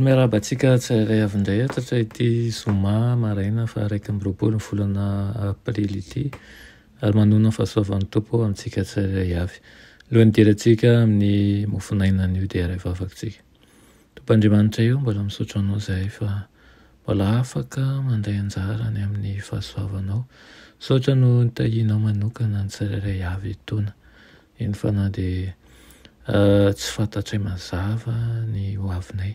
Miarabantsika tsirairay avy-indray atatra ity zoma maraina fa 1 ny volana aprily ity ary manona fahasoavan'ny tompo amintsika tsirairay avy. Alohan'ny dirantsika amin'ny mofinaina an'io dia iray vavakantsika. Tompoandriamanitra io mbola misaotra anao izahay fa mbola afaka mandray anjara ny amin'ny fahasoavanao. Misaotra no nitahianao manokana ny tsirairay avy etona. Iny fa na dia tsy fantatray mazava ny hoavinay.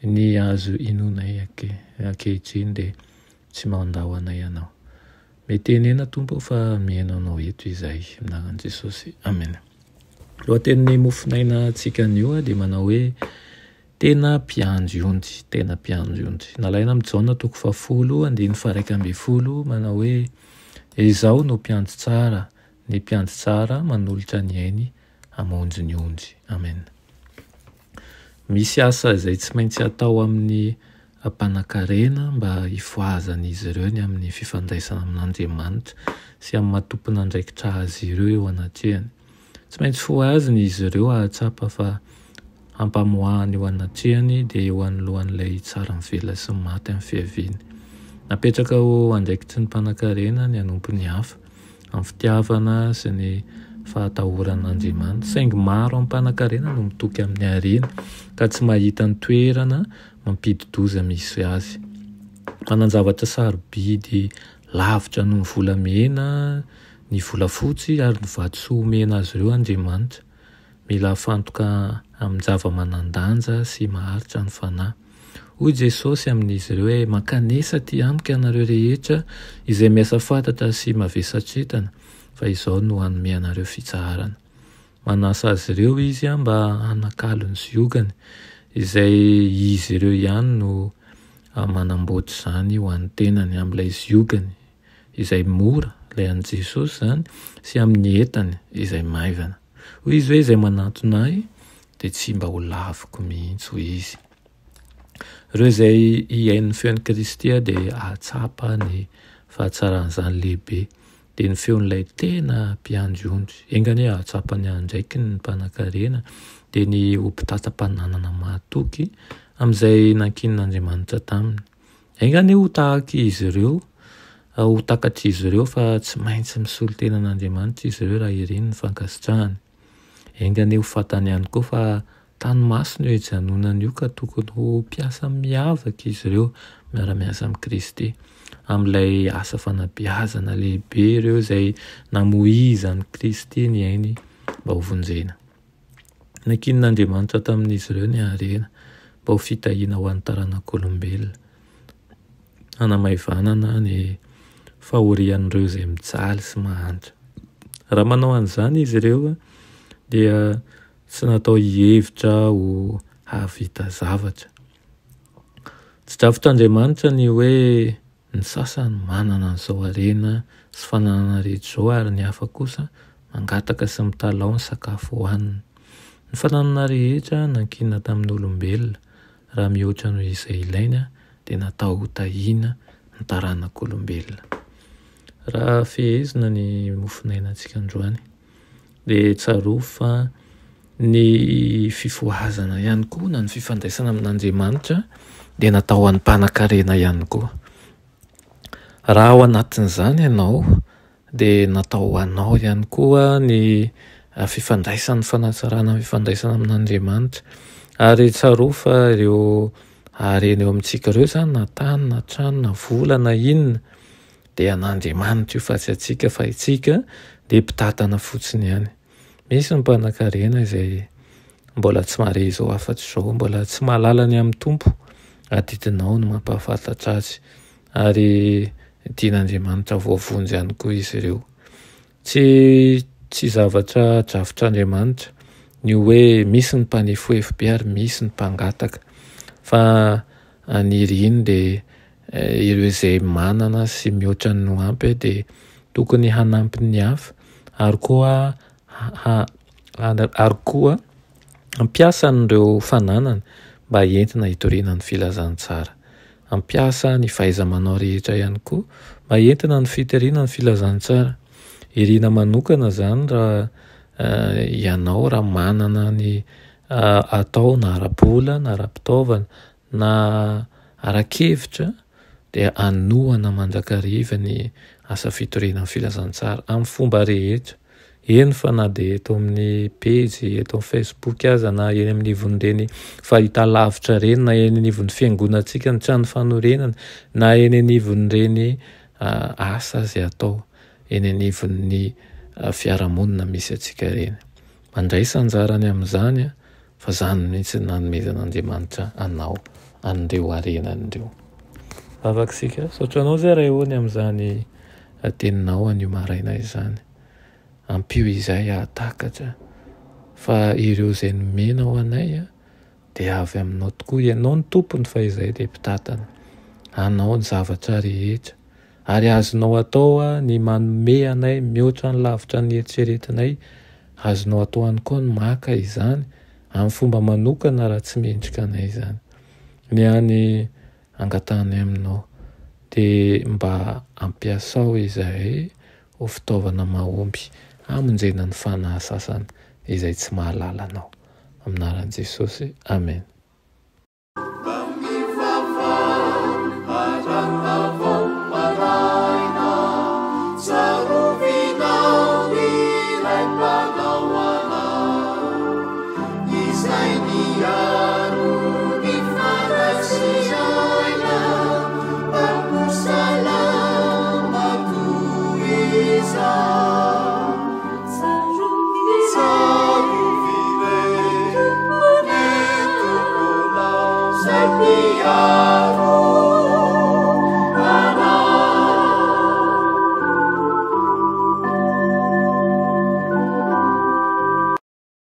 Ny azo inonay ankehitriny dia tsy mandao anay ianao. Metenena tompo fa mihaino anao eto izay minaran'i Jesosy. Amen. Lohatenin'ny mofinaina antsika an'io dia manao hoe tena mpiandry onjy, tena mpiandry onjy. Nalaina amin'ny Jaona 10:1-10 manao hoe izaho no mpiandry tsara, ny mpiandry tsara manolotra ny ainy hamonjy ny onjy. Amen. Misy asa izay tsy maintsy atao amin'ny mpanankarena mba hifoazan'izy ireo ny amin'ny fifandraisana amin'Andriamanitra sy amin'ny matompona andraikitra azy ireo eo anatrehany. Tsy maintsy foaziny izy ireo ahatsapa fa hampamoahany eo anatrehany dia eo anoloan'ilay tsara mivela sy maty amin'ny fiaviany. Napetraka ho andraikitry ny mpanankarena ny hanompo ny hafa amin'ny fitiavana sy ny fahatahoran'Andriamanitra, saingy maro amin'ny mpanankarena no mitoky amin'ny harena ka tsy mahita ny toerana mampidi-doza misy azy. Manan-javatra sarobidy lavitra noho ny volamena, ny volafotsy ary ny vatosoa omena azy ireo Andriamanitra. Mila afantoka amin'ny zava-manan-danja sy maharitra ny fanahy. Hoy Jesosy amin'izy ireo hoe mankanesa ty amiko ianareo rehetra izay miasa fantatra sy mavesatretana, fa izao no hanome anareo fitsaharana. Manasa azy ireo izy mba hanakalo ny ziogany, izay izy ireo ihany no manamboatra izany ho an'ny tenany amin'ilay ziogany izay mora, ilay an'i Jesosy izany, sy amin'ny entany izay maivana. Hoy izy hoe izay manantona ahy dia tsy mba ho laviko mihitsy hoy izy. Ireo izay hiain'ny feon'ny Kristy dia ahatsapa ny fahatsaran'izany lehibe. Dia ny feon'ilay tena mpiandry ondry. Engany ahatsapany andraiky ny mpanankarena dia ny mpitata-pananana mahatoky amin'izay nankin'Andriamanitra taminy. Engany ho tahaky izy ireo, ho takatry izy ireo fa tsy maintsy misolo tenan'Andriamanitra izy ireo raha ireny ny fankasitrahany. Engany ho fantany ihany koa fa tanomasina io hijanonana io ka tokony ho mpiasa miavaka izy ireo miara-miasa amin'ny Kristy. Amin'ilay asa fanabeazana lehibe ireo izay namohizan'ny Kristy ny ainy mba ho vonjena. Nankin'Andriamanitra tamin'izy ireo ny harena mba ho fitahiana ho an'ny taranak'olombelona, hanamaivanana ny fahorian'ireo izay mijaly sy mahantra. Raha manao an'izany izy ireo dia tsy natao hihevitra ho havita zavatra. Tsy drafitr'Andriamanitra ny hoe ny sasany manana an'izao harena sy fananana rehetra izao ary ny hafa kosa mangataka sy mitalao ny sakafo hohanina. Ny fananana rehetra nankina tamin'ny olombelona raha mihoatra noho izay ilaina dia natao ho tahiana ny taranak'olombelona. Raha fehezina ny mofinainantsika androany dia tsaroa fa ny fifohazana ihany koa na ny fifandraisana amin'Andriamanitra dia natao an'ny mpanankarena ihany koa. Raha ao anatin'izany ianao dia natao anao ihany koa ny fifandraisana, fanatsarana fifandraisana amin'Andriamanitra. Ary tsaroa fa ireo harena eo amintsika ireo izany na tany na trano na vola na inona dia an'Andriamanitra io fa tsy atsika fa itsika dia mpitatana fotsiny ihany. Misy ny mpanankarena izay mbola tsy mahare izao afa-tsy izao, mbola tsy mahalala ny amin'ny tompo, adidinao no mampahafantatra azy ary tian'Andriamanitra voavonjy ihany koa izy ireo. Tsy zavatra drafitr'Andriamanitra ny hoe misy ny mpanefoefo be ary misy ny mpangataka, fa ny riny dia ireo izay manana sy mihoatra ny ampy dia tokony hanampy ny hafa ary koa ampiasa an'ireo fananana mba entina hitoriana ny filazantsara. ampiasa ny fahaiza-manao rehetra ihany koa mba entina ny fitiriana ny filazantsara. Irina manokana zany raha ianao raha manana ny atao na ara-bola na ara-pitaovana na ara-kevitra dia anohana mandrakariva ny asa fitoriana ny filazantsara amin'ny fomba rehetra. Eny fa na dia eto amin'ny pejy eto amin'ny Facebook aza na eny amin'ny ivon'ireny fahitalavitra reny na eny anivon'ny fiangonantsika ny trano fanorenana na eny anivon'ireny asa izay atao eny anivon'ny fiarahamonina misy atsika reny. Mandray sanjarany amin'izany fa zany mihitsy nanomezan'Andriamanitra anao an'ireo arenan'ireo. Vavaksika saotranao zay raha ehoany amin'izany teninao anio maraina izany. Ampio izay ahatakatra fa ireo izay nomenao anay dia avy aminao tokoa, ianao ny tompony fa izay dia mpitatana. Anao ny zavatra rehetra ary azonao atao ny manome anay mihoatra ny lavitra ny eritreretinay, azonao atao any koa ny maka izany amin'ny fomba manokana raha tsy mendrika anay izany. Ny any angatanay aminao dia mba ampiasao izay ho fitaovana mahomby hamonjena ny fanahy sasany izay tsy mahalala anao. Amin'ny anaran'i Jesosy. Amen.